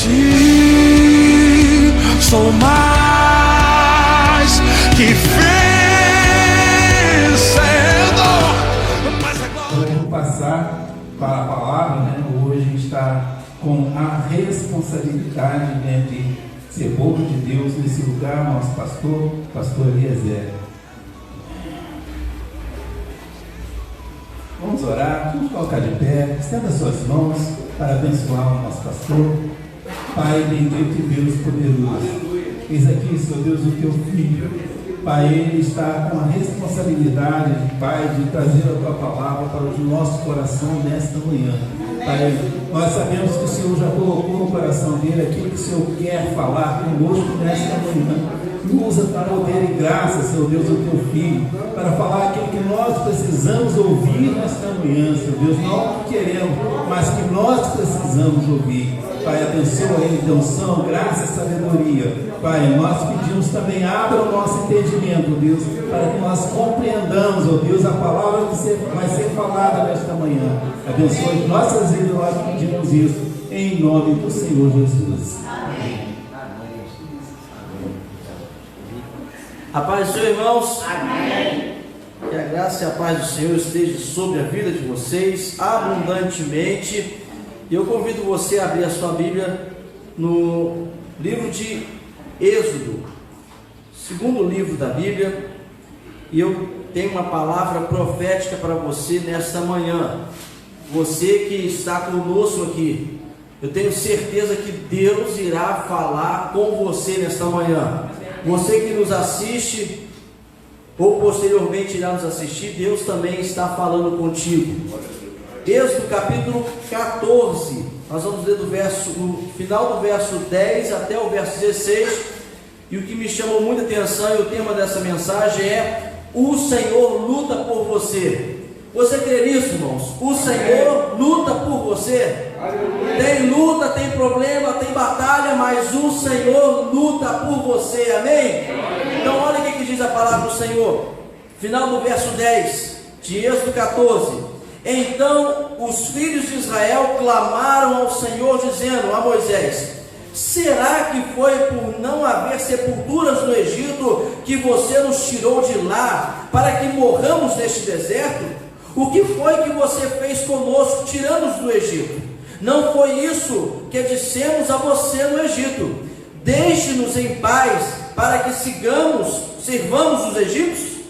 ti sou mais que vencedor. Vamos passar para a palavra, né? Hoje a gente está com a responsabilidade, né, de ser povo de Deus nesse lugar, nosso pastor Eliezer. Vamos orar, vamos colocar de pé, estenda suas mãos para abençoar o nosso pastor. Pai bendito e Deus poderoso, eis aqui, Senhor Deus, o teu filho. Pai, ele está com a responsabilidade, Pai, de trazer a tua palavra para o nosso coração nesta manhã. Pai, nós sabemos que o Senhor já colocou no coração dele aquilo que o Senhor quer falar conosco nesta manhã. Usa para poder e graça, Senhor Deus, o teu filho, para falar aquilo que nós precisamos ouvir nesta manhã, Senhor Deus, não o que queremos, mas que nós precisamos ouvir. Pai, abençoa ele, dê unção, graça e sabedoria. Pai, nós pedimos também, abra o nosso entendimento, Deus, para que nós compreendamos, ó Deus, a palavra que vai ser falada nesta manhã. Abençoa as nossas vidas, nós pedimos isso, em nome do Senhor Jesus. Amém. A paz do Senhor, irmãos. Amém. Que a graça e a paz do Senhor esteja sobre a vida de vocês abundantemente. E eu convido você a abrir a sua Bíblia no livro de Êxodo, segundo livro da Bíblia. E eu tenho uma palavra profética para você nesta manhã. Você que está conosco aqui, eu tenho certeza que Deus irá falar com você nesta manhã. Você que nos assiste ou posteriormente irá nos assistir, Deus também está falando contigo. Êxodo capítulo 14, nós vamos ler no final do verso 10 até o verso 16. E o que me chamou muita atenção e o tema dessa mensagem é: o Senhor luta por você. Você crê nisso, irmãos? O Senhor luta por você. Tem luta, tem problema, tem batalha, mas o Senhor luta por você, amém? Então olha o que diz a palavra do Senhor, final do verso 10 de Êxodo 14. Então os filhos de Israel clamaram ao Senhor, dizendo a Moisés: será que foi por não haver sepulturas no Egito que você nos tirou de lá, para que morramos neste deserto? O que foi que você fez conosco, tirando-nos do Egito? Não foi isso que dissemos a você no Egito: deixe-nos em paz, para que sirvamos os egípcios?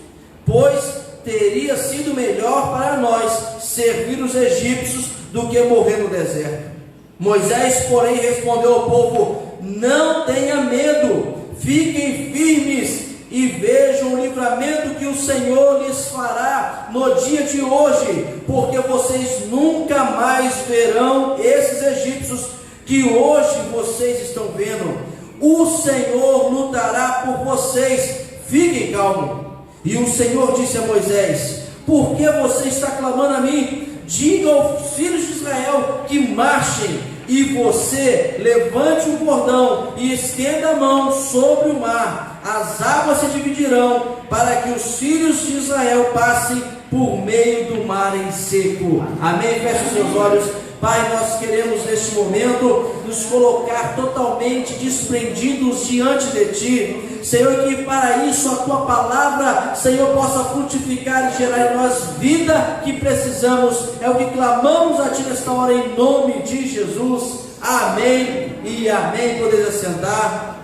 Pois teria sido melhor para nós servir os egípcios do que morrer no deserto. Moisés, porém, respondeu ao povo: não tenha medo, fiquem firmes e vejam o livramento que o Senhor lhes fará no dia de hoje, porque vocês nunca mais verão esses egípcios que hoje vocês estão vendo. O Senhor lutará por vocês, fiquem calmos. E o Senhor disse a Moisés: por que você está clamando a mim? Diga aos filhos de Israel que marchem, e você levante o bordão e estenda a mão sobre o mar. As águas se dividirão, para que os filhos de Israel passem por meio do mar em seco. Amém? Feche os seus olhos. Pai, nós queremos neste momento nos colocar totalmente desprendidos diante de Ti, Senhor, que para isso a Tua palavra, Senhor, possa frutificar e gerar em nós vida que precisamos. É o que clamamos a Ti nesta hora, em nome de Jesus. Amém e amém. Podeis assentar.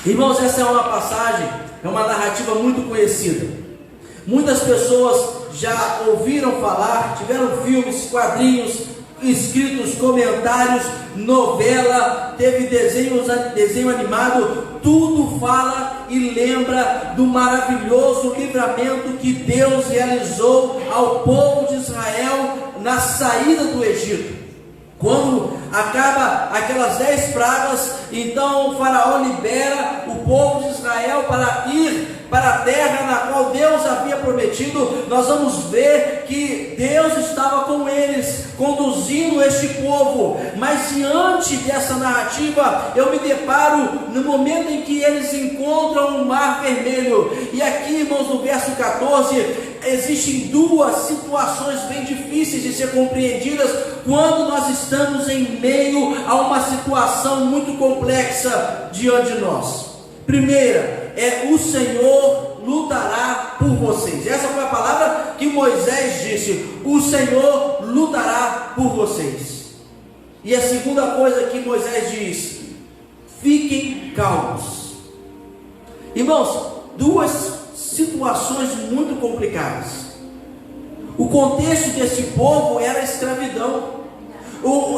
Irmãos, essa é uma passagem, é uma narrativa muito conhecida. Muitas pessoas já ouviram falar, tiveram filmes, quadrinhos, escritos, comentários, novela, teve desenho animado, tudo fala e lembra do maravilhoso livramento que Deus realizou ao povo de Israel na saída do Egito. Quando acaba aquelas 10 pragas, então o faraó libera o povo de Israel para ir para a terra na qual Deus havia prometido. Nós vamos ver que Deus estava com eles, conduzindo este povo. Mas diante dessa narrativa, eu me deparo no momento em que eles encontram o Mar Vermelho. E aqui, irmãos, no verso 14, existem duas situações bem difíceis de ser compreendidas quando nós estamos em meio a uma situação muito complexa diante de nós. Primeira, o Senhor lutará por vocês. Essa foi a palavra que Moisés disse: o Senhor lutará por vocês. E a segunda coisa que Moisés diz: fiquem calmos. Irmãos, duas situações muito complicadas. O contexto desse povo era a escravidão.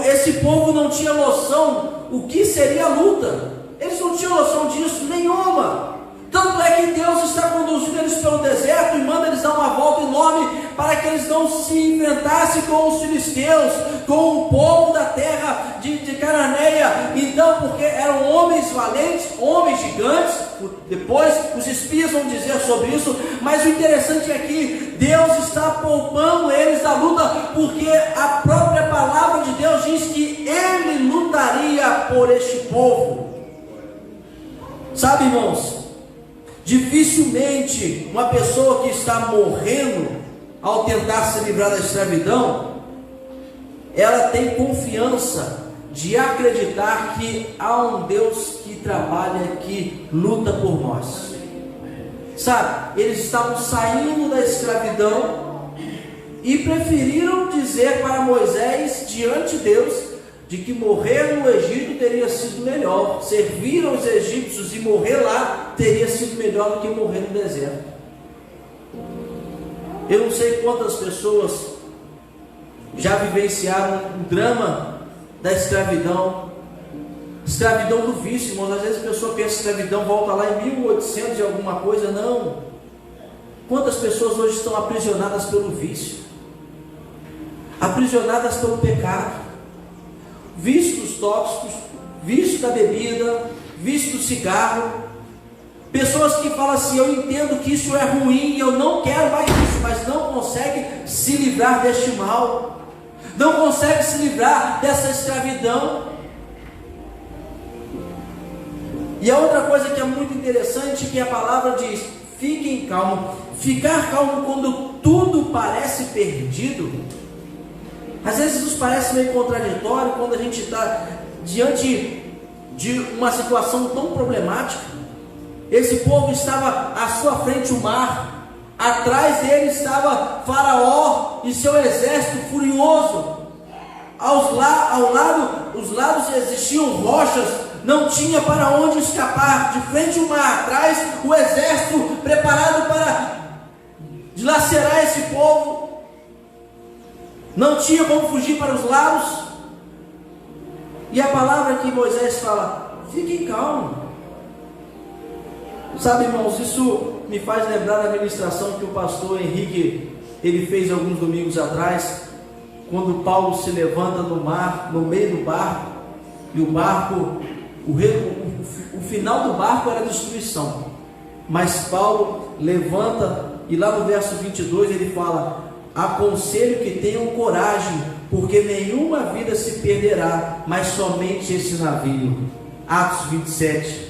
Esse povo não tinha noção o que seria a luta. Eles não tinham noção disso nenhuma. Tanto é que Deus está conduzindo eles pelo deserto e manda eles dar uma volta enorme para que eles não se enfrentassem com os filisteus, com o povo da terra de Cananeia. Então, porque eram homens valentes, homens gigantes. Depois os espias vão dizer sobre isso, mas o interessante é que Deus está poupando eles da luta, porque a própria palavra de Deus diz que Ele lutaria por este povo. Sabe, irmãos, dificilmente uma pessoa que está morrendo ao tentar se livrar da escravidão, ela tem confiança de acreditar que há um Deus que trabalha, que luta por nós. Sabe, eles estavam saindo da escravidão e preferiram dizer para Moisés, diante de Deus, de que morrer no Egito teria sido melhor, servir aos egípcios e morrer lá teria sido melhor do que morrer no deserto. Eu não sei quantas pessoas já vivenciaram o drama da escravidão do vício, irmãos. Às vezes a pessoa pensa que escravidão volta lá em 1800 e alguma coisa. Não. Quantas pessoas hoje estão aprisionadas pelo vício, aprisionadas pelo pecado, vício dos tóxicos, vício da bebida, vício do cigarro. Pessoas que falam assim: eu entendo que isso é ruim, eu não quero mais isso, mas não conseguem se livrar deste mal, não conseguem se livrar dessa escravidão. E a outra coisa que é muito interessante, que a palavra diz: fiquem calmos. Ficar calmo quando tudo parece perdido, às vezes nos parece meio contraditório quando a gente está diante de uma situação tão problemática. Esse povo estava à sua frente o mar, atrás dele estava Faraó e seu exército furioso. Os lados existiam rochas, não tinha para onde escapar. De frente o mar, atrás o exército preparado para dilacerar esse povo. Não tinha como fugir para os lados. E a palavra que Moisés fala: fiquem calmos. Sabe, irmãos, isso me faz lembrar da ministração que o pastor Henrique ele fez alguns domingos atrás, quando Paulo se levanta no mar, no meio do barco, e o barco, o final do barco era destruição, mas Paulo levanta, e lá no verso 22 ele fala: aconselho que tenham coragem, porque nenhuma vida se perderá, mas somente esse navio. Atos 27.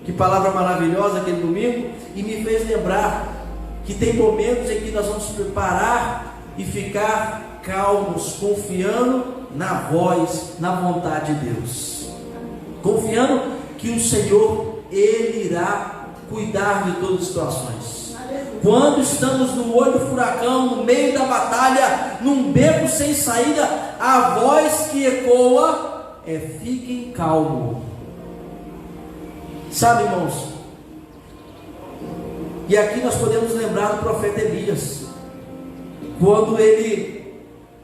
Que palavra maravilhosa aquele domingo. E me fez lembrar que tem momentos em que nós vamos preparar e ficar calmos, confiando na voz, na vontade de Deus, confiando que o Senhor, Ele irá cuidar de todas as situações. Quando estamos no olho do furacão, no meio da batalha, num beco sem saída, a voz que ecoa é: fiquem calmos. Sabe, irmãos, e aqui nós podemos lembrar do profeta Elias, quando ele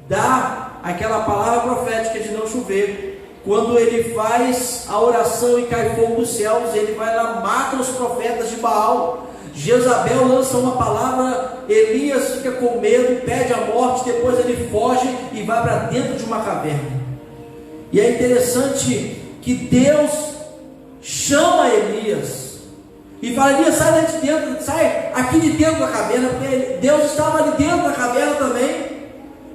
dá aquela palavra profética de não chover, quando ele faz a oração e cai fogo dos céus, ele vai lá, mata os profetas de Baal. Jezabel lança uma palavra, Elias fica com medo, pede a morte, depois ele foge e vai para dentro de uma caverna. E é interessante que Deus chama Elias e fala: Elias, sai de dentro, sai aqui de dentro da caverna, porque Deus estava ali dentro da caverna também.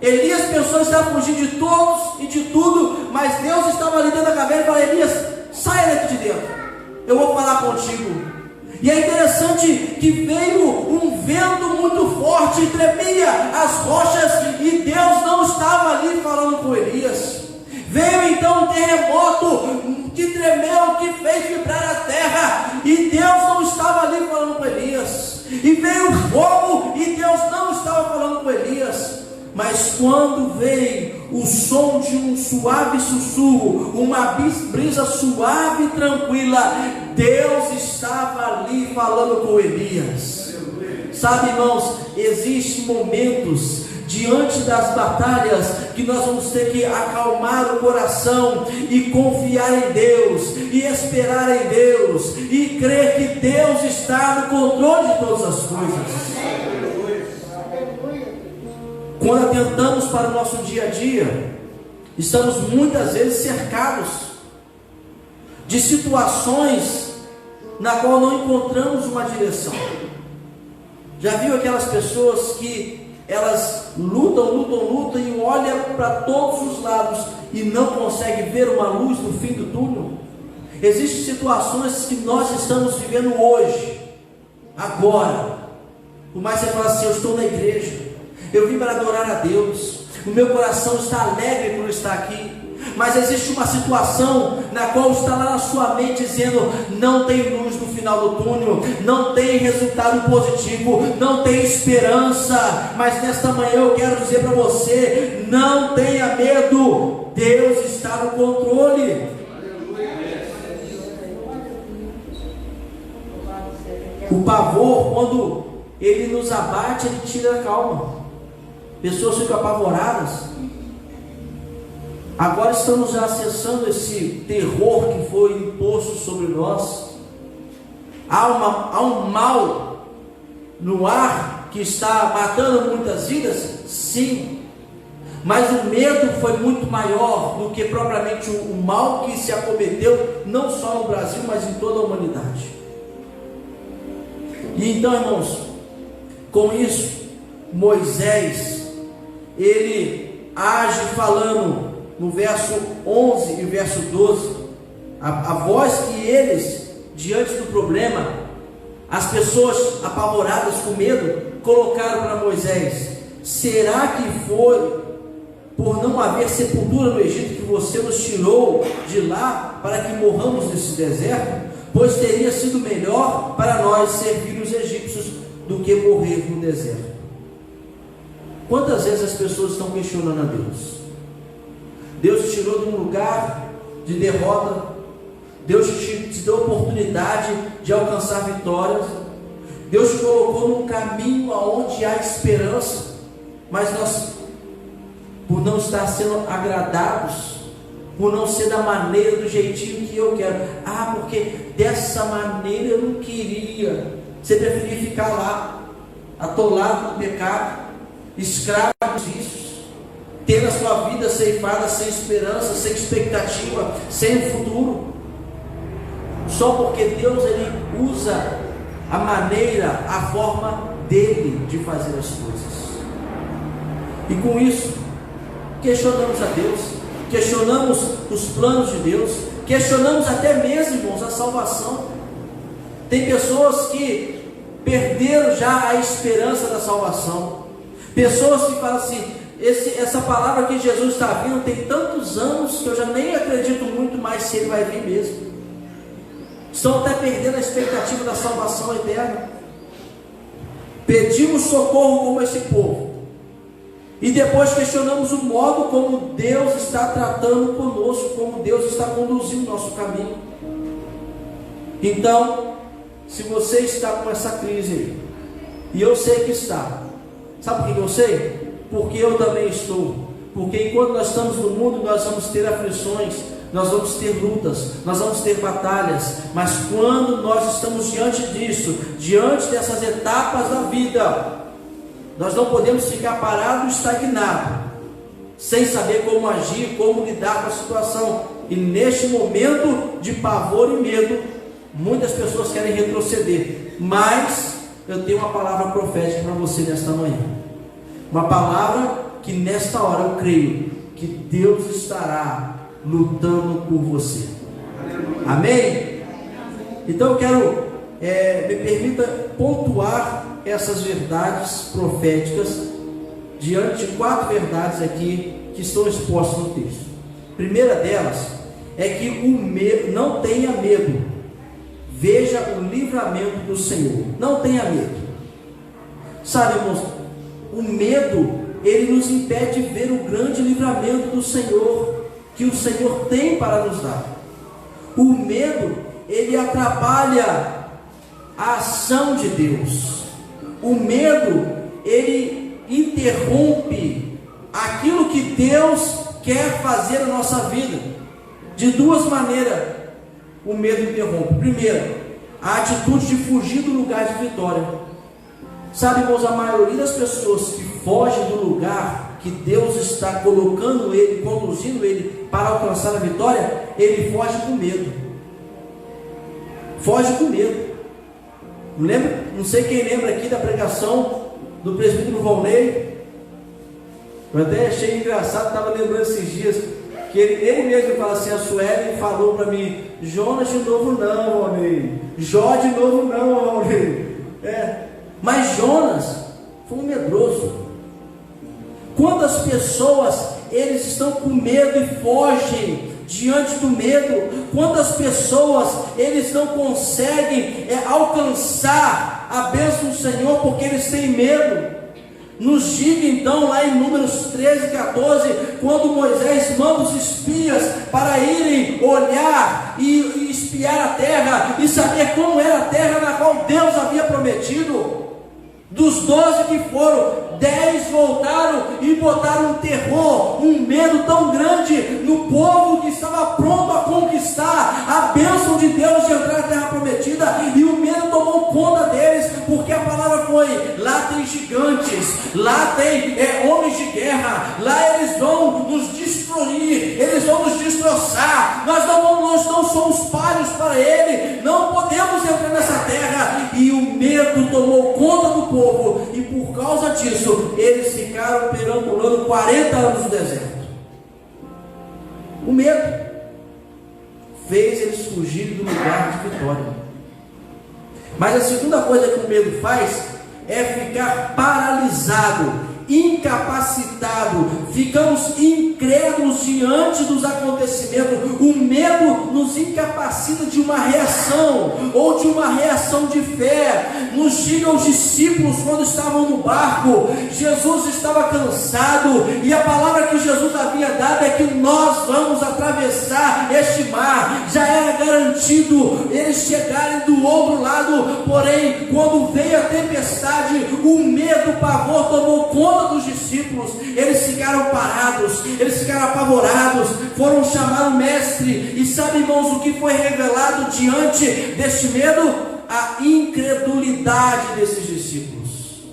Elias pensou estar fugindo de todos e de tudo, mas Deus estava ali dentro da caverna e fala: Elias, sai daqui de dentro, eu vou falar contigo. E é interessante que veio um vento muito forte tremia as rochas e Deus não estava ali falando com Elias. Veio então um terremoto que tremeu, que fez vibrar a terra, e Deus não estava ali falando com Elias. E veio fogo e Deus não estava falando com Elias. Mas quando veio o som de um suave sussurro, uma brisa suave e tranquila, Deus estava ali falando com Elias. Sabe, irmãos, existem momentos diante das batalhas que nós vamos ter que acalmar o coração e confiar em Deus, e esperar em Deus, e crer que Deus está no controle de todas as coisas. Quando atentamos para o nosso dia a dia, estamos muitas vezes cercados de situações na qual não encontramos uma direção. Já viu aquelas pessoas que elas lutam e olham para todos os lados e não conseguem ver uma luz no fim do túnel? Existem situações que nós estamos vivendo hoje, agora. Por mais que você fale assim, eu estou na igreja, eu vim para adorar a Deus, o meu coração está alegre por estar aqui, mas existe uma situação na qual está lá na sua mente dizendo: não tem luz no final do túnel, não tem resultado positivo, não tem esperança. Mas nesta manhã eu quero dizer para você: não tenha medo, Deus está no controle. O pavor, quando ele nos abate, ele tira a calma. Pessoas ficam apavoradas. Agora estamos já acessando esse terror que foi imposto sobre nós. Há um mal no ar que está matando muitas vidas? Sim. Mas o medo foi muito maior do que propriamente o mal que se acometeu, não só no Brasil, mas em toda a humanidade. E então, irmãos, com isso, Moisés, ele age falando no verso 11 e verso 12, a voz que eles, diante do problema, as pessoas apavoradas com medo, colocaram para Moisés: será que foi por não haver sepultura no Egito que você nos tirou de lá para que morramos nesse deserto? Pois teria sido melhor para nós servir os egípcios do que morrer no deserto. Quantas vezes as pessoas estão questionando a Deus? Deus te tirou de um lugar de derrota, Deus te deu a oportunidade de alcançar vitórias, Deus te colocou num caminho onde há esperança, mas nós, por não estar sendo agradados, por não ser da maneira, do jeitinho que eu quero, porque dessa maneira eu não queria, você preferia ficar lá, atolado no pecado, escravo dos vícios, tendo a sua vida ceifada, sem esperança, sem expectativa, sem futuro, só porque Deus, ele usa a maneira, a forma dele de fazer as coisas. E com isso, questionamos a Deus, questionamos os planos de Deus, questionamos até mesmo, irmãos, a salvação. Tem pessoas que perderam já a esperança da salvação, pessoas que falam assim: essa palavra que Jesus está vindo tem tantos anos que eu já nem acredito muito mais se ele vai vir mesmo. Estão até perdendo a expectativa da salvação eterna. Pedimos socorro como esse povo, e depois questionamos o modo como Deus está tratando conosco, como Deus está conduzindo o nosso caminho. Então, se você está com essa crise aí, e eu sei que está, sabe por que eu sei? Porque eu também estou. Porque enquanto nós estamos no mundo, nós vamos ter aflições, nós vamos ter lutas, nós vamos ter batalhas. Mas quando nós estamos diante disso, diante dessas etapas da vida, nós não podemos ficar parados e estagnados, sem saber como agir, como lidar com a situação. E neste momento de pavor e medo, muitas pessoas querem retroceder. Mas eu tenho uma palavra profética para você nesta manhã. Uma palavra que nesta hora eu creio que Deus estará lutando por você. Amém? Então eu quero, me permita pontuar essas verdades proféticas diante de 4 verdades aqui que estão expostas no texto. A primeira delas é que o medo, não tenha medo, veja o livramento do Senhor. Não tenha medo. Sabe, irmãos, o medo, ele nos impede de ver o grande livramento do Senhor, que o Senhor tem para nos dar. O medo, ele atrapalha a ação de Deus. O medo, ele interrompe aquilo que Deus quer fazer na nossa vida. De 2 maneiras o medo interrompe. Primeiro, a atitude de fugir do lugar de vitória. Sabe, irmãos, a maioria das pessoas que fogem do lugar que Deus está colocando ele, conduzindo ele para alcançar a vitória, ele foge com medo. Foge com medo. Não sei quem lembra aqui da pregação do presbítero Valnei. Eu até achei engraçado, estava lembrando esses dias, que ele mesmo fala assim, a Sueli falou para mim, Jonas de novo não, Valnei, Jó de novo não, Valnei. Mas Jonas foi um medroso. Quantas pessoas eles estão com medo e fogem diante do medo? Quantas pessoas eles não conseguem alcançar a bênção do Senhor porque eles têm medo? Nos diga então lá em Números 13, 14, quando Moisés manda os espias para irem olhar e espiar a terra e saber como era a terra na qual Deus havia prometido. Dos 12 que foram, 10 voltaram e botaram um terror, um medo tão grande no povo que estava pronto a conquistar a bênção de Deus de entrar na terra prometida, e o medo tomou conta deles, porque a palavra foi: lá tem gigantes, lá tem homens de guerra, lá eles vão nos destruir, eles vão nos destroçar, nós não somos páreos para ele, não podemos entrar nessa terra. E o medo tomou conta do povo, e por causa disso eles ficaram perambulando 40 anos no deserto. O medo fez eles fugirem do lugar de vitória. Mas a segunda coisa que o medo faz é ficar paralisado, incapacitado, ficamos incrédulos diante dos acontecimentos. O medo nos incapacita de uma reação, ou de uma reação de fé. Nos diga os discípulos quando estavam no barco, Jesus estava cansado, e a palavra que Jesus havia dado é que nós vamos atravessar este mar, já era garantido eles chegarem do outro lado. Porém, quando veio a tempestade, o medo, o pavor tomou conta dos discípulos. Eles ficaram parados, eles ficaram apavorados, foram chamar o mestre. E sabe, irmãos, o que foi revelado diante deste medo? A incredulidade desses discípulos.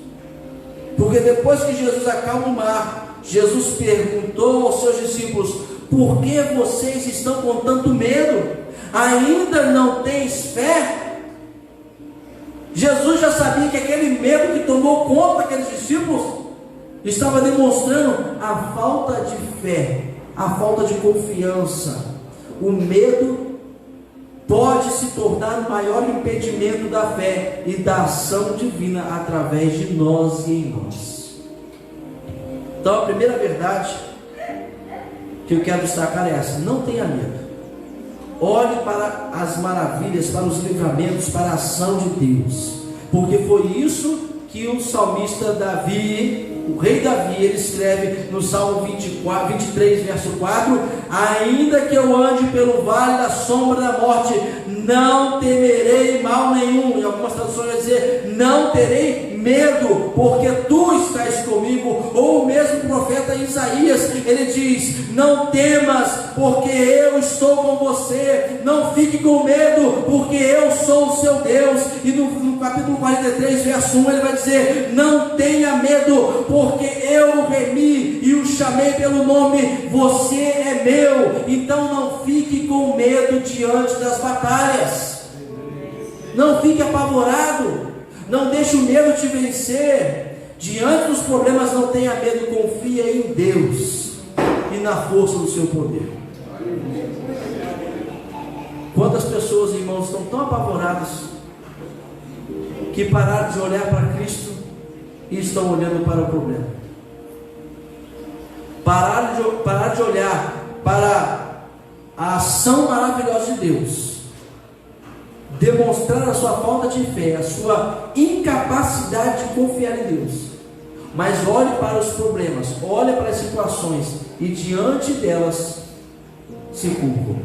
Porque depois que Jesus acalma o mar, Jesus perguntou aos seus discípulos: por que vocês estão com tanto medo? Ainda não tens fé? Jesus já sabia que aquele medo que tomou conta daqueles discípulos estava demonstrando a falta de fé, a falta de confiança. O medo pode se tornar o maior impedimento da fé e da ação divina através de nós e em nós. Então a primeira verdade que eu quero destacar é essa: não tenha medo. Olhe para as maravilhas, para os livramentos, para a ação de Deus, porque foi isso que o salmista Davi, o rei Davi, ele escreve no Salmo 23, verso 4: ainda que eu ande pelo vale da sombra da morte, não temerei mal nenhum. Em algumas traduções vai dizer: não terei medo, porque tu estás comigo. Ou o mesmo profeta Isaías, ele diz: não temas, porque eu estou com você. Não fique com medo, porque eu sou o seu Deus. E no capítulo 43, verso 1, ele vai dizer: não tenha medo, porque eu o remi e o chamei pelo nome, você é meu. Então não fique com medo diante das batalhas, não fique apavorado, não deixe o medo te vencer. Diante dos problemas, não tenha medo, confia em Deus e na força do seu poder. Quantas pessoas, irmãos, estão tão apavoradas que pararam de olhar para Cristo e estão olhando para o problema. Pararam de olhar para a ação maravilhosa de Deus, demonstrar a sua falta de fé, a sua incapacidade de confiar em Deus. Mas olhe para os problemas, olhe para as situações e diante delas se culpam.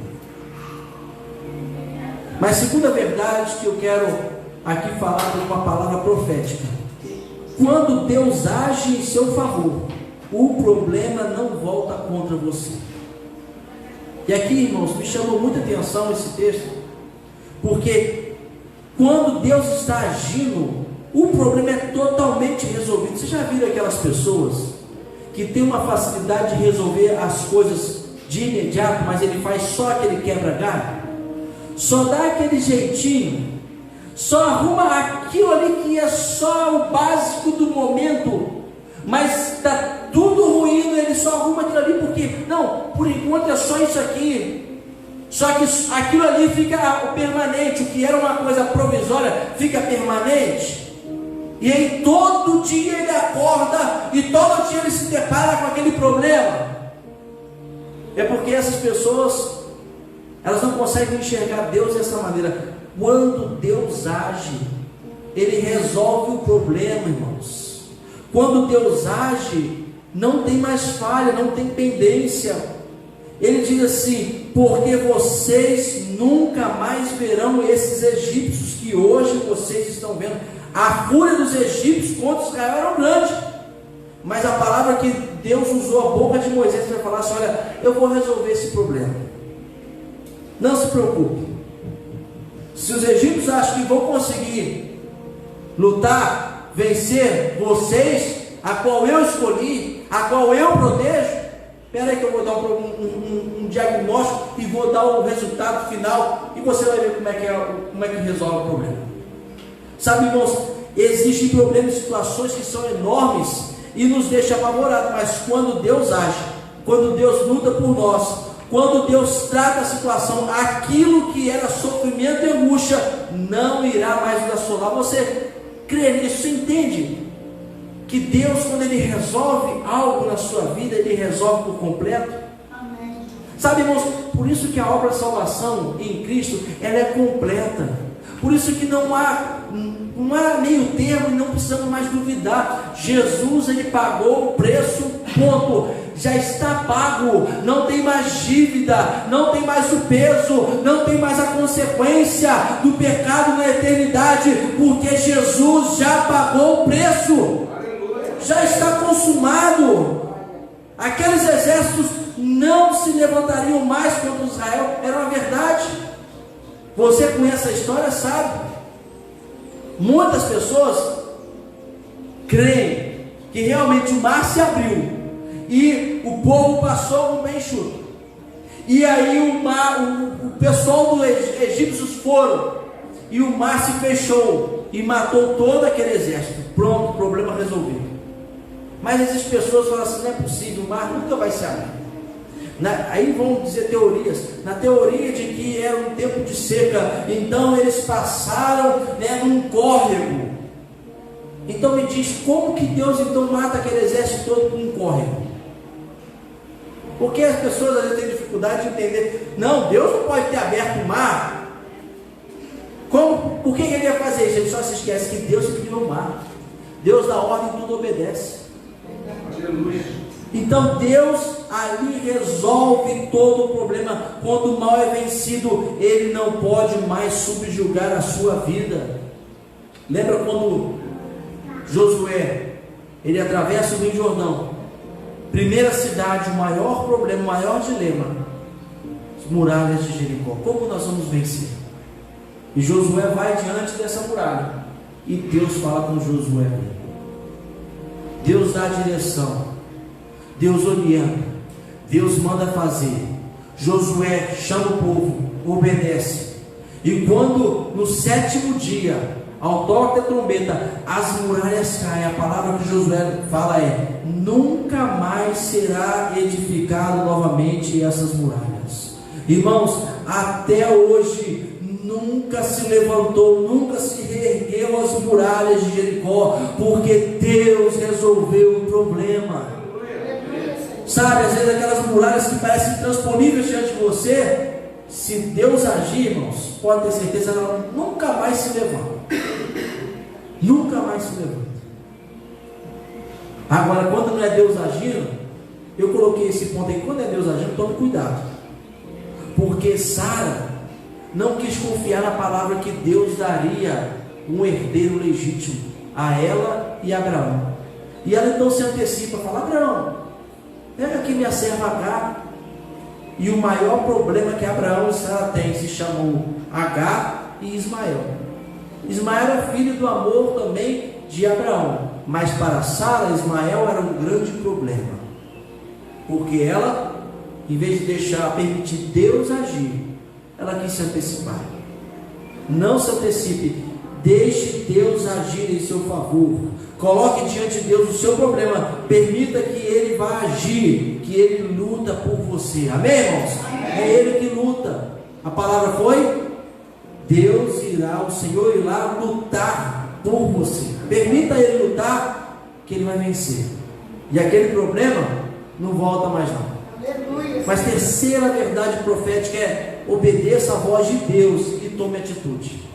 Mas segunda verdade que eu quero aqui falar com uma palavra profética: quando Deus age em seu favor, o problema não volta contra você. E aqui, irmãos, me chamou muita atenção esse texto, porque quando Deus está agindo, o problema é totalmente resolvido. Vocês já viram aquelas pessoas que têm uma facilidade de resolver as coisas de imediato, mas ele faz só aquele quebra-galho, só dá aquele jeitinho, só arruma aquilo ali que é só o básico do momento, mas está tudo ruim, ele só arruma aquilo ali porque, não, por enquanto é só isso aqui. Só que aquilo ali fica permanente, o que era uma coisa provisória fica permanente. E aí todo dia ele acorda e todo dia ele se depara com aquele problema. É porque essas pessoas, elas não conseguem enxergar Deus dessa maneira. Quando Deus age, ele resolve o problema, irmãos. Quando Deus age, não tem mais falha, não tem pendência. Ele diz assim: porque vocês nunca mais verão esses egípcios que hoje vocês estão vendo. A fúria dos egípcios contra Israel era grande, mas a palavra que Deus usou a boca de Moisés para falar assim: olha, eu vou resolver esse problema, não se preocupe. Se os egípcios acham que vão conseguir lutar, vencer vocês, a qual eu escolhi, a qual eu protejo, espera aí que eu vou dar um diagnóstico e vou dar o resultado final, e você vai ver como é que resolve o problema. Sabe, irmãos, existem problemas e situações que são enormes e nos deixam apavorados, mas quando Deus age, quando Deus luta por nós, quando Deus trata a situação, aquilo que era sofrimento e angústia não irá mais nos assolar. Você crê nisso? Você entende que Deus, quando Ele resolve algo na sua vida, Ele resolve por completo? Amém. Sabe, irmãos, por isso que a obra de salvação em Cristo, ela é completa. Por isso que não há meio termo e não precisamos mais duvidar. Jesus, Ele pagou o preço, ponto. Já está pago, não tem mais dívida, não tem mais o peso, não tem mais a consequência do pecado na eternidade, porque Jesus já pagou o preço. Já está consumado. Aqueles exércitos não se levantariam mais contra Israel, era uma verdade. Você conhece a história, sabe? Muitas pessoas creem que realmente o mar se abriu e o povo passou no bem enxuto. E aí o pessoal dos egípcios foram e o mar se fechou e matou todo aquele exército. Pronto, problema resolvido. Mas essas pessoas falam assim: não é possível, o mar nunca vai se abrir. Aí vão dizer teorias, na teoria de que era um tempo de seca, então eles passaram, num córrego. Então me diz, como que Deus então mata aquele exército todo com um córrego? Porque as pessoas às vezes têm dificuldade de entender. Não, Deus não pode ter aberto o mar. Como? Por que ele ia fazer isso? Ele só se esquece que Deus criou o mar. Deus dá ordem e tudo obedece. Aleluia. Então Deus ali resolve todo o problema. Quando o mal é vencido, ele não pode mais subjugar a sua vida. Lembra quando Josué, ele atravessa o Rio Jordão, primeira cidade, o maior problema, o maior dilema, as muralhas de Jericó. Como nós vamos vencer? E Josué vai diante dessa muralha, e Deus fala com Josué. Deus dá a direção, Deus orienta, Deus manda fazer. Josué chama o povo, obedece. E quando no 7º dia, ao toque da trombeta, as muralhas caem, a palavra que Josué fala é: nunca mais será edificado novamente essas muralhas. Irmãos, até hoje nunca se levantou, nunca se reergueu as muralhas de Jericó, porque Deus resolveu o problema. Sabe, às vezes aquelas muralhas que parecem intransponíveis diante de você, se Deus agir, irmãos, pode ter certeza, ela nunca mais se levanta. Nunca mais se levanta. Agora, quando não é Deus agindo, eu coloquei esse ponto aí, quando é Deus agindo, tome cuidado. Porque Sara não quis confiar na palavra que Deus daria um herdeiro legítimo a ela e a Abraão. E ela então se antecipa, fala: Abraão, pega aqui minha serva Agar. E o maior problema que Abraão e Sara têm se chamou Agar e Ismael. Ismael era filho do amor também de Abraão, mas para Sara, Ismael era um grande problema, porque ela, em vez de permitir Deus agir, ela quis se antecipar. Não se antecipe, deixe Deus agir em seu favor. Coloque diante de Deus o seu problema, permita que Ele vá agir, que Ele luta por você. Amém, irmãos? Amém. É Ele que luta. A palavra foi: Deus irá, o Senhor irá lutar por você. Permita Ele lutar, que Ele vai vencer. E aquele problema não volta mais não. Aleluia. Mas terceira verdade profética é: obedeça a voz de Deus e tome atitude.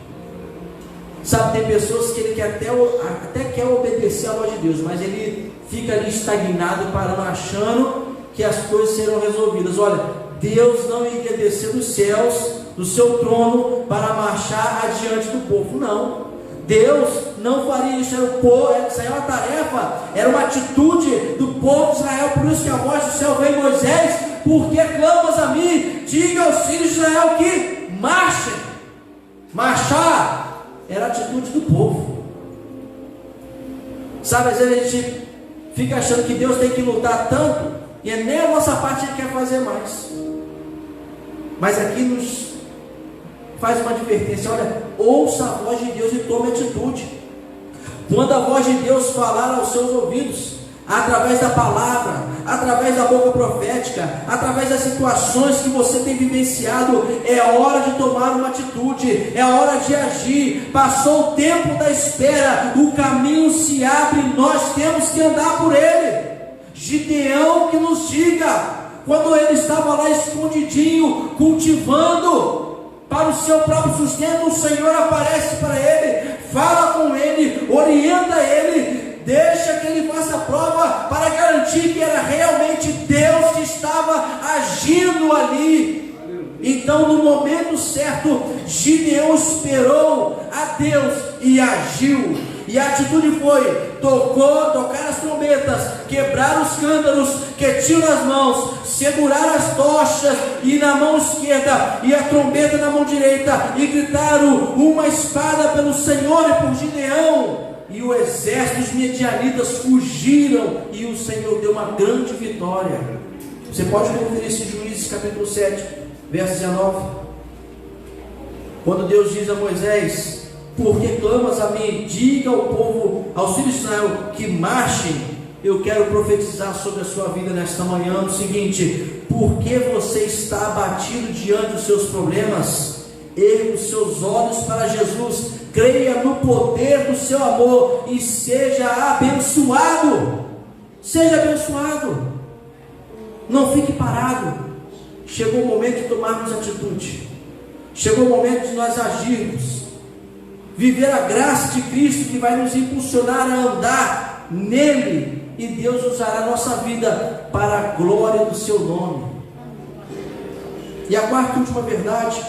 Sabe, tem pessoas que ele quer até quer obedecer à voz de Deus, mas ele fica ali estagnado, parando, achando que as coisas serão resolvidas. Olha, Deus não iria descer dos céus, do seu trono, para marchar adiante do povo, não. Deus não faria isso, isso aí era uma tarefa, era uma atitude do povo de Israel. Por isso que a voz do céu veio: Moisés, por que clamas a mim? Diga aos filhos de Israel que marchem. Marchar era a atitude do povo. Sabe, às vezes a gente fica achando que Deus tem que lutar tanto, e nem a nossa parte Ele quer fazer mais. Mas aqui nos faz uma advertência: olha, ouça a voz de Deus e tome atitude. Quando a voz de Deus falar aos seus ouvidos, através da palavra, através da boca profética, através das situações que você tem vivenciado, é hora de tomar uma atitude, é hora de agir. Passou o tempo da espera, o caminho se abre, nós temos que andar por ele. Gideão que nos diga, quando ele estava lá escondidinho, cultivando para o seu próprio sustento, o Senhor aparece para ele, fala com ele, orienta ele, deixa que ele faça prova para garantir que era realmente Deus que estava agindo ali. Então, no momento certo, Gideão esperou a Deus e agiu. E a atitude foi: tocar as trombetas, quebrar os cântaros que tinham nas mãos, segurar as tochas e na mão esquerda e a trombeta na mão direita, e gritaram uma espada pelo Senhor e por Gideão. E o exército dos medianitas fugiram, e o Senhor deu uma grande vitória. Você pode conferir esse Juízes capítulo 7, verso 19. Quando Deus diz a Moisés: por que clamas a mim? Diga ao povo, aos filhos de Israel, que marchem. Eu quero profetizar sobre a sua vida nesta manhã o seguinte: por que você está abatido diante dos seus problemas? Erga os seus olhos para Jesus, creia no poder do seu amor e seja abençoado. Seja abençoado. Não fique parado. Chegou o momento de tomarmos atitude. Chegou o momento de nós agirmos. Viver a graça de Cristo, que vai nos impulsionar a andar nele. E Deus usará a nossa vida para a glória do seu nome. E a quarta e última verdade: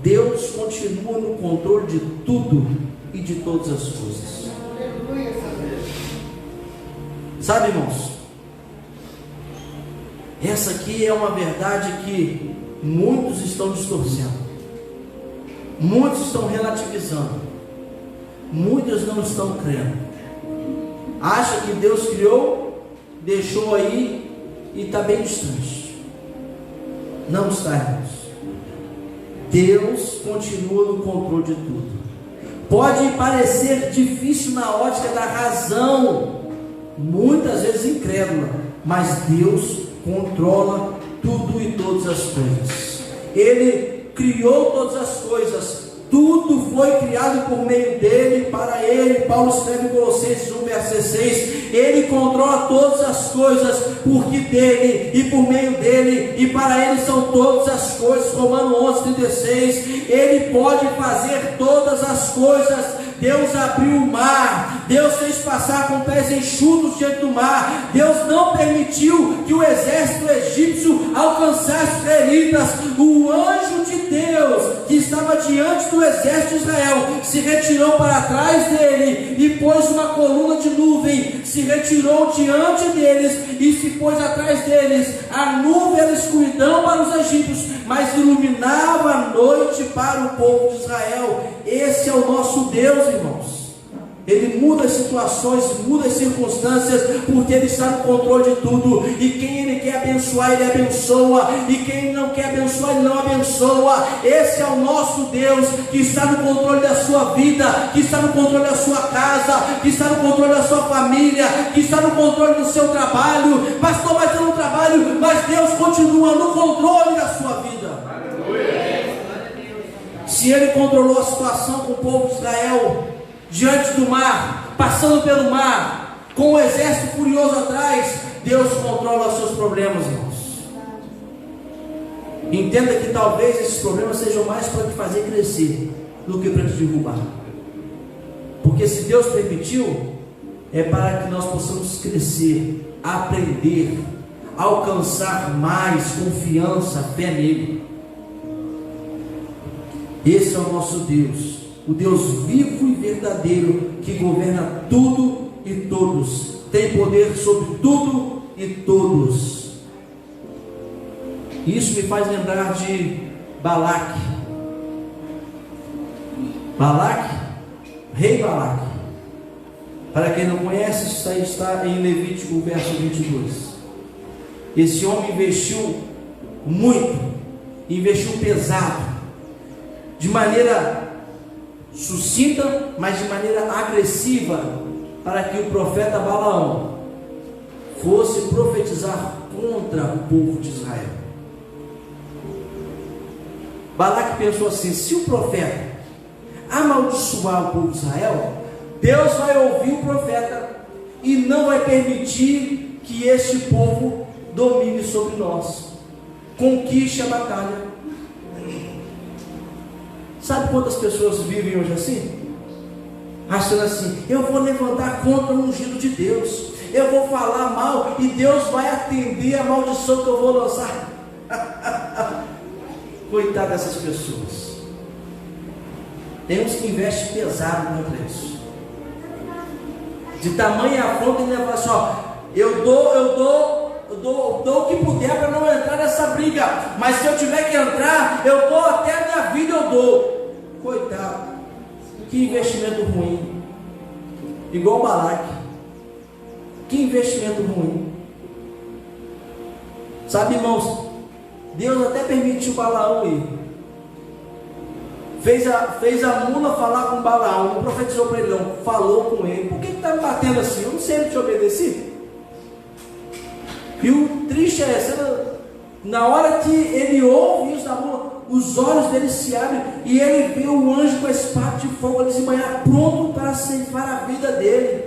Deus continua no controle de tudo e de todas as coisas. Sabe, irmãos, essa aqui é uma verdade que muitos estão distorcendo, muitos estão relativizando, muitos não estão crendo. Acha que Deus criou, deixou aí e está bem distante. Não está, irmãos. Deus continua no controle de tudo. Pode parecer difícil na ótica da razão, muitas vezes incrédula, mas Deus controla tudo e todas as coisas. Ele criou todas as coisas. Tudo foi criado por meio dele, para ele. Paulo escreve em Colossenses 1, verso 16: ele controla todas as coisas, porque dele e por meio dele e para ele são todas as coisas. Romanos 11, 36: ele pode fazer todas as coisas. Deus abriu o mar, Deus fez passar com pés enxutos diante do mar. Deus não permitiu que o exército egípcio alcançasse os israelitas. O anjo de Deus, que estava diante do exército de Israel, se retirou para trás dele e pôs uma coluna de nuvem, se retirou diante deles e se pôs atrás deles. A nuvem era escuridão para os egípcios, mas iluminava a noite para o povo de Israel. Esse é o nosso Deus, irmãos. Ele muda as situações, muda as circunstâncias, porque Ele está no controle de tudo. E quem Ele quer abençoar, Ele abençoa. E quem Ele não quer abençoar, Ele não abençoa. Esse é o nosso Deus, que está no controle da sua vida, que está no controle da sua casa, que está no controle da sua família, que está no controle do seu trabalho. Pastor, mas eu não trabalho, mas Deus continua no controle da sua vida. Se Ele controlou a situação com o povo de Israel, diante do mar, passando pelo mar, com o exército furioso atrás, Deus controla os seus problemas, irmãos. Entenda que talvez esses problemas sejam mais para te fazer crescer do que para te derrubar. Porque se Deus permitiu, é para que nós possamos crescer, aprender, alcançar mais confiança, fé nele. Esse é o nosso Deus, o Deus vivo e verdadeiro, que governa tudo e todos, tem poder sobre tudo e todos. Isso me faz lembrar de Balaque. Rei Balaque. Para quem não conhece, isso aí está em Levítico, verso 22. Esse homem investiu muito, investiu pesado, de maneira sucinta, mas de maneira agressiva, para que o profeta Balaão fosse profetizar contra o povo de Israel. Balaque pensou assim: se o profeta amaldiçoar o povo de Israel, Deus vai ouvir o profeta e não vai permitir que este povo domine sobre nós, conquiste a batalha. Sabe quantas pessoas vivem hoje assim? Achando assim: eu vou levantar contra o ungido de Deus, eu vou falar mal e Deus vai atender a maldição que eu vou lançar. Coitado dessas pessoas. Tem uns que investem pesado contra isso. De tamanha afronta, ele vai assim: ó, eu dou o que puder para não entrar nessa briga, mas se eu tiver que entrar, eu dou até a minha vida, eu dou. Coitado, que investimento ruim. Igual Balaque. Que investimento ruim. Sabe, irmãos, Deus até permitiu Balaão ir. Fez a mula falar com Balaão, não profetizou para ele não, falou com ele. Por que está me batendo assim? Eu não sei ele te obedecer. E o triste é, na hora que ele ouve isso da mula, os olhos dele se abrem e ele vê o anjo com a espada de fogo ali se banhar, pronto para ceifar a vida dele.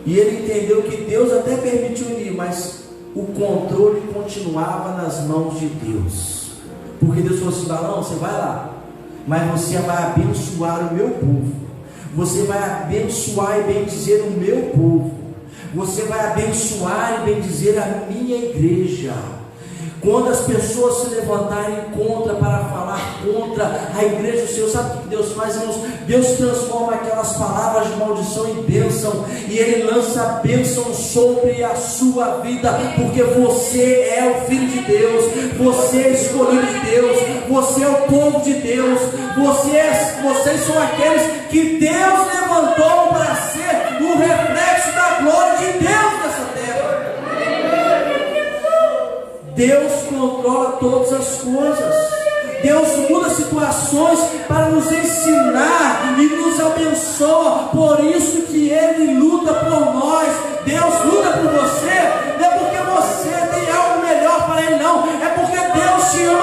E ele entendeu que Deus até permitiu ir, mas o controle continuava nas mãos de Deus. Porque Deus falou assim: Balaão, você vai lá, mas você vai abençoar o meu povo, você vai abençoar e bendizer o meu povo, você vai abençoar e bendizer a minha igreja. Quando as pessoas se levantarem contra, para falar contra a igreja do Senhor, sabe o que Deus faz, irmãos? Deus transforma aquelas palavras de maldição em bênção, e Ele lança a bênção sobre a sua vida, porque você é o Filho de Deus, você é escolhido de Deus, você é o povo de Deus, vocês são aqueles que Deus levantou para ser o reflexo da glória de Deus nessa terra. Deus controla todas as coisas. Deus muda situações para nos ensinar e nos abençoa. Por isso que Ele luta por nós. Deus luta por você. Não é porque você tem algo melhor para Ele, não. É porque Deus te ama.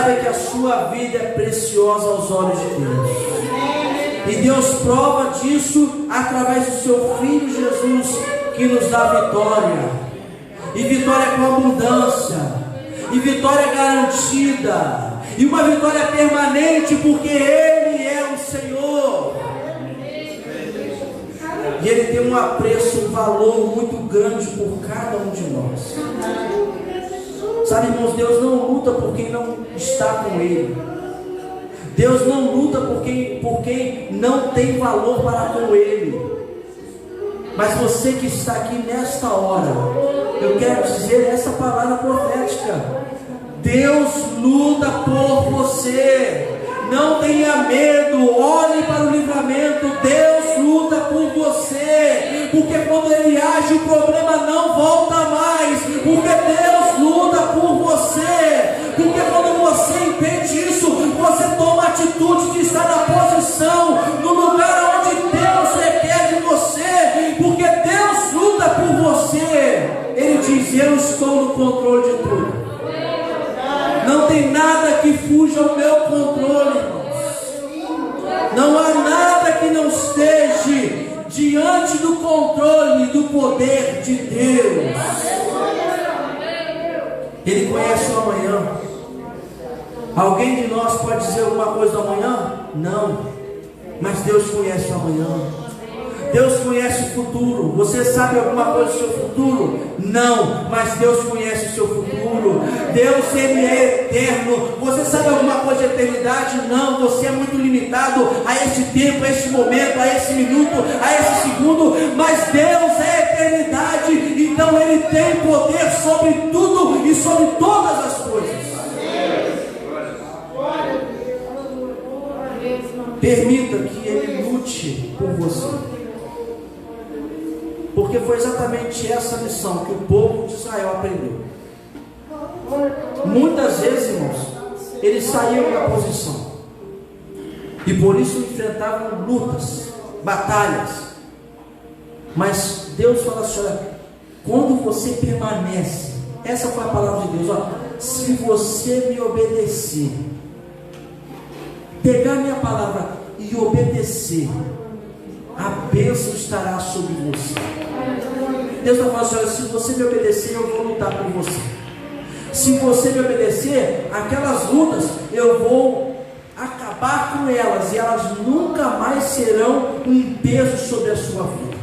saiba que a sua vida é preciosa aos olhos de Deus. E Deus prova disso através do seu Filho Jesus, que nos dá vitória. E vitória com abundância. E vitória garantida. E uma vitória permanente, porque Ele é o Senhor. E Ele tem um apreço, um valor muito grande por cada um de nós. Sabe, irmãos, Deus não luta por quem não está com Ele. Deus não luta por quem não tem valor para com Ele. Mas você que está aqui nesta hora, eu quero dizer essa palavra profética: Deus luta por você. Não tenha medo, olhe para o livramento. Deus luta por você, porque quando Ele age, o problema não volta mais, porque Deus luta por você. Porque quando você entende isso, você toma a atitude de estar na posição, no lugar onde Deus requer de você, porque Deus luta por você. Ele diz: eu estou no controle de tudo. Não tem nada que fuja ao meu controle, irmãos. Não há nada que não esteja diante do controle do poder de Deus. Ele conhece o amanhã. Alguém de nós pode dizer alguma coisa do amanhã? Não. Mas Deus conhece o amanhã. Deus conhece o futuro. Você sabe alguma coisa do seu futuro? Não, mas Deus conhece o seu futuro. Deus, Ele é eterno. Você sabe alguma coisa de eternidade? Não, você é muito limitado a este tempo, a este momento, a esse minuto, a esse segundo. Mas Deus é eternidade, então Ele tem poder sobre tudo e sobre todas as coisas. Permita que Ele lute por você. Porque foi exatamente essa lição que o povo de Israel aprendeu. Muitas vezes, irmãos, eles saíam da posição. E por isso enfrentavam lutas, batalhas. Mas Deus fala assim: olha, quando você permanece, essa foi a palavra de Deus, ó, se você me obedecer, pegar minha palavra e obedecer, a bênção estará sobre você. Deus está falando assim: olha, se você me obedecer, eu vou lutar por você. Se você me obedecer, aquelas lutas eu vou acabar com elas, e elas nunca mais serão um peso sobre a sua vida.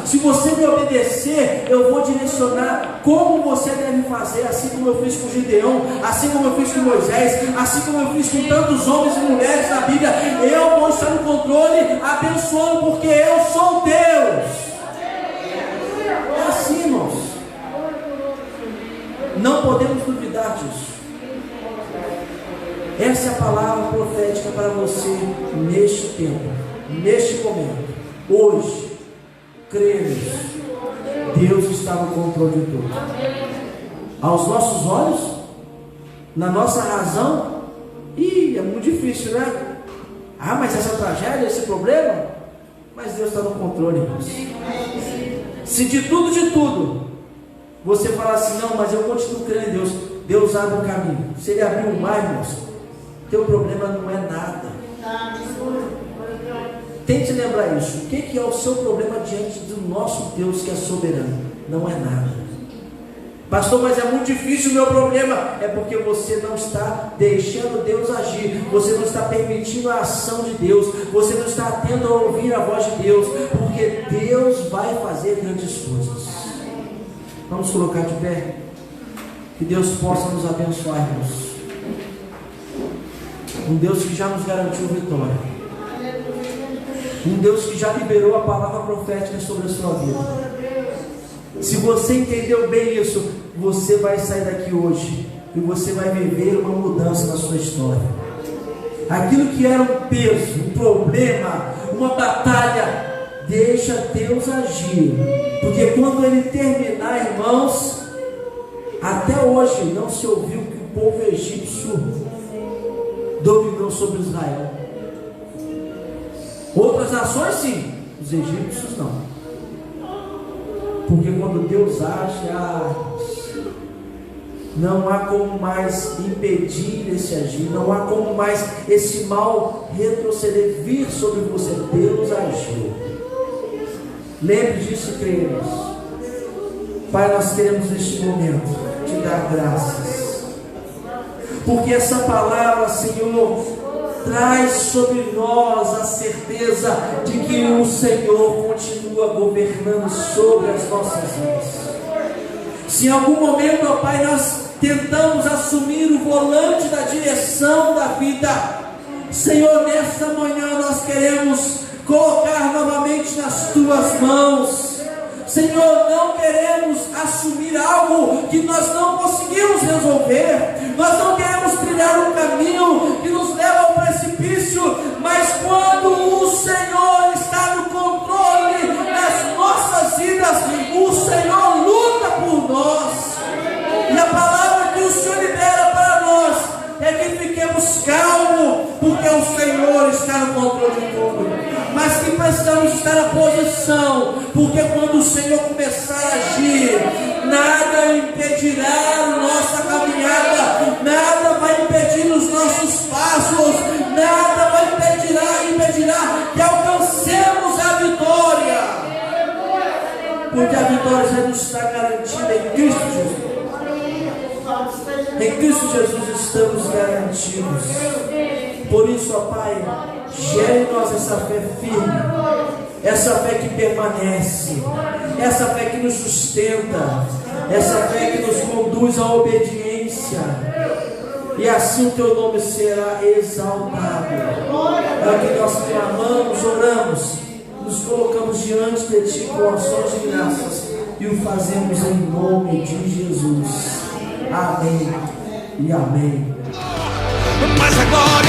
Se você me obedecer, eu vou direcionar como você deve fazer, assim como eu fiz com Gideão, assim como eu fiz com Moisés, assim como eu fiz com tantos homens e mulheres na Bíblia. Eu vou estar no controle, abençoando, porque eu sou Deus. É assim, irmãos. Não podemos duvidar disso. Essa é a palavra profética para você neste tempo, neste momento, hoje. Cremos, Deus está no controle de tudo. Aos nossos olhos, na nossa razão, é muito difícil, né? Mas essa tragédia, esse problema, mas Deus está no controle, irmãos. Se de tudo, você falar assim: não, mas eu continuo crendo em Deus, Deus abre o caminho. Se Ele abrir o mar, irmãos, teu problema não é nada. Tente lembrar isso. O que é o seu problema diante do nosso Deus que é soberano? Não é nada. Pastor, mas é muito difícil o meu problema. É porque você não está deixando Deus agir. Você não está permitindo a ação de Deus. Você não está atento a ouvir a voz de Deus. Porque Deus vai fazer grandes coisas. Vamos colocar de pé. Que Deus possa nos abençoar, irmãos. Um Deus que já nos garantiu vitória. Um Deus que já liberou a palavra profética sobre a sua vida. Se você entendeu bem isso, você vai sair daqui hoje e você vai viver uma mudança na sua história. Aquilo que era um peso, um problema, uma batalha, deixa Deus agir. Porque quando Ele terminar, irmãos, até hoje não se ouviu que o povo egípcio dominou sobre Israel. Outras nações sim, os egípcios não. Porque quando Deus age, Não há como mais impedir esse agir, não há como mais esse mal retroceder, vir sobre você. Deus agiu. Lembre disso e creia nisso. Pai, nós queremos neste momento te dar graças, porque essa palavra, Senhor, traz sobre nós a certeza de que o Senhor continua governando sobre as nossas vidas. Se em algum momento, ó Pai, nós tentamos assumir o volante da direção da vida, Senhor, nesta manhã nós queremos colocar novamente nas Tuas mãos. Senhor, não queremos assumir algo que nós não conseguimos resolver, nós não queremos trilhar um caminho que nos leva ao precipício, mas quando o Senhor está no controle das nossas vidas, o Senhor luta por nós, e a palavra que o Senhor libera para nós é que fiquemos calmos, porque o Senhor está no controle de tudo. Mas que precisamos estar na posição, porque quando o Senhor começar a agir, nada impedirá a nossa caminhada, nada vai impedir os nossos passos, nada vai impedirá que alcancemos a vitória, porque a vitória já nos está garantida em Cristo Jesus. Em Cristo Jesus estamos garantidos. Por isso, ó Pai, gere em nós essa fé firme, essa fé que permanece, essa fé que nos sustenta, essa fé que nos conduz à obediência, e assim o Teu nome será exaltado. É que nós clamamos, oramos, nos colocamos diante de Ti com ações de graças e o fazemos em nome de Jesus. Amém e amém. Mas agora